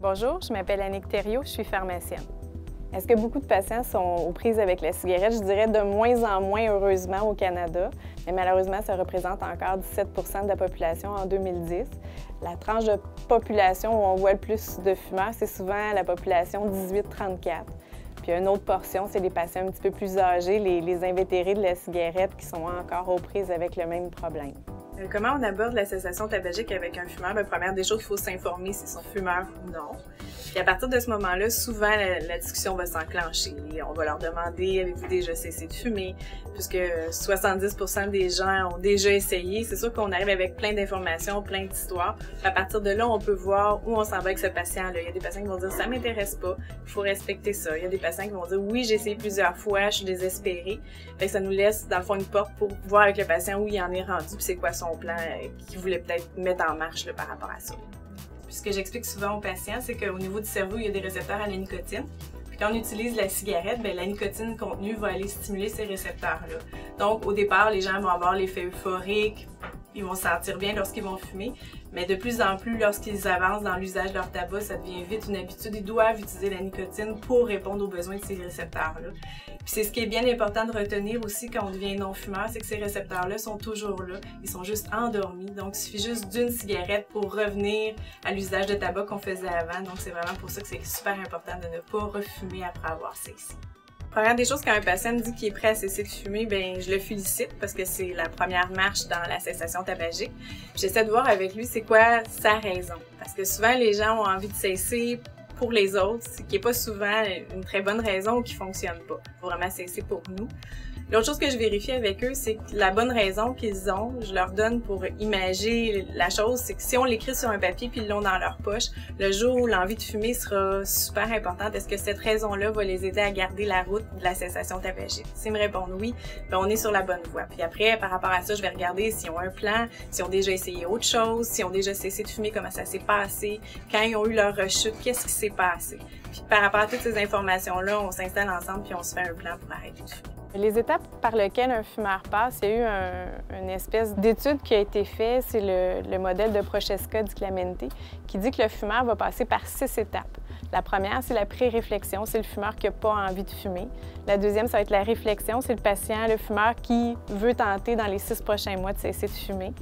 Bonjour, je m'appelle Annick Thériault, je suis pharmacienne. Est-ce que beaucoup de patients sont aux prises avec la cigarette? Je dirais de moins en moins, heureusement, au Canada. Mais malheureusement, ça représente encore 17 de la population en 2010. La tranche de population où on voit le plus de fumeurs, c'est souvent la population 18-34. Puis une autre portion, c'est les patients un petit peu plus âgés, les invétérés de la cigarette qui sont encore aux prises avec le même problème. Comment on aborde la cessation tabagique avec un fumeur? Bien, première des choses, il faut s'informer s'ils sont fumeurs ou non. Puis à partir de ce moment-là, souvent, la discussion va s'enclencher. On va leur demander « Avez-vous déjà cessé de fumer? » Puisque 70% des gens ont déjà essayé. C'est sûr qu'on arrive avec plein d'informations, plein d'histoires. À partir de là, on peut voir où on s'en va avec ce patient-là. Il y a des patients qui vont dire « Ça m'intéresse pas, il faut respecter ça. » Il y a des patients qui vont dire « Oui, j'ai essayé plusieurs fois, je suis désespérée. » Fait que ça nous laisse, dans le fond, une porte pour voir avec le patient où il en est rendu, puis c'est quoi son plan qu'il voulait peut-être mettre en marche là, par rapport à ça. Puis ce que j'explique souvent aux patients, c'est qu'au niveau du cerveau, il y a des récepteurs à la nicotine. Puis quand on utilise la cigarette, bien, la nicotine contenue va aller stimuler ces récepteurs-là. Donc au départ, les gens vont avoir l'effet euphorique, ils vont se sentir bien lorsqu'ils vont fumer, mais de plus en plus, lorsqu'ils avancent dans l'usage de leur tabac, ça devient vite une habitude. Ils doivent utiliser la nicotine pour répondre aux besoins de ces récepteurs-là. Puis c'est ce qui est bien important de retenir aussi quand on devient non-fumeur, c'est que ces récepteurs-là sont toujours là. Ils sont juste endormis. Donc il suffit juste d'une cigarette pour revenir à l'usage de tabac qu'on faisait avant. Donc c'est vraiment pour ça que c'est super important de ne pas refumer après avoir cessé. Première des choses, quand un patient me dit qu'il est prêt à cesser de fumer, bien, je le félicite parce que c'est la première marche dans la cessation tabagique. J'essaie de voir avec lui c'est quoi sa raison. Parce que souvent, les gens ont envie de cesser pour les autres, ce qui n'est pas souvent une très bonne raison ou qui ne fonctionne pas. Il faut vraiment cesser pour nous. L'autre chose que je vérifie avec eux, c'est que la bonne raison qu'ils ont, je leur donne pour imager la chose, c'est que si on l'écrit sur un papier puis ils l'ont dans leur poche, le jour où l'envie de fumer sera super importante, est-ce que cette raison-là va les aider à garder la route de la cessation tabagique? S'ils me répondent oui, bien on est sur la bonne voie. Puis après, par rapport à ça, je vais regarder s'ils ont un plan, s'ils ont déjà essayé autre chose, s'ils ont déjà cessé de fumer, comment ça s'est passé, quand ils ont eu leur rechute, qu'est-ce qui s'est passé? Puis par rapport à toutes ces informations-là, on s'installe ensemble puis on se fait un plan pour arrêter de fumer. Les étapes par lesquelles un fumeur passe, il y a eu une espèce d'étude qui a été faite, c'est le modèle de Prochaska di Clementi, qui dit que le fumeur va passer par 6 étapes. La première, c'est la pré-réflexion, c'est le fumeur qui n'a pas envie de fumer. La deuxième, ça va être la réflexion, c'est le patient, le fumeur qui veut tenter dans les 6 prochains mois de cesser de fumer.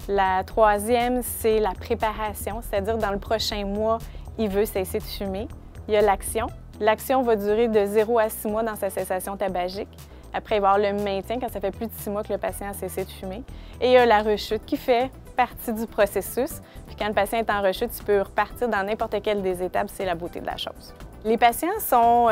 La troisième, c'est la préparation, c'est-à-dire dans le prochain mois, il veut cesser de fumer. Il y a l'action. L'action va durer de 0 à 6 mois dans sa cessation tabagique. Après, il va y avoir le maintien quand ça fait plus de 6 mois que le patient a cessé de fumer. Et il y a la rechute qui fait partie du processus. Puis quand le patient est en rechute, il peut repartir dans n'importe quelle des étapes, c'est la beauté de la chose. Les patients sont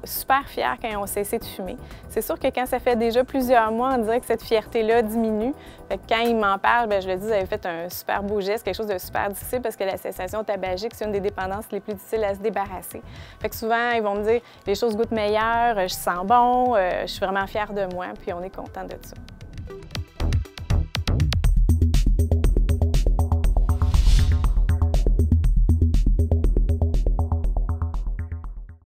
super fiers quand ils ont cessé de fumer. C'est sûr que quand ça fait déjà plusieurs mois, on dirait que cette fierté-là diminue. Fait que quand ils m'en parlent, bien, je leur dis, vous avez fait un super beau geste, quelque chose de super difficile parce que la cessation tabagique, c'est une des dépendances les plus difficiles à se débarrasser. Fait que souvent, ils vont me dire, les choses goûtent meilleures, je sens bon, je suis vraiment fière de moi, puis on est content de ça.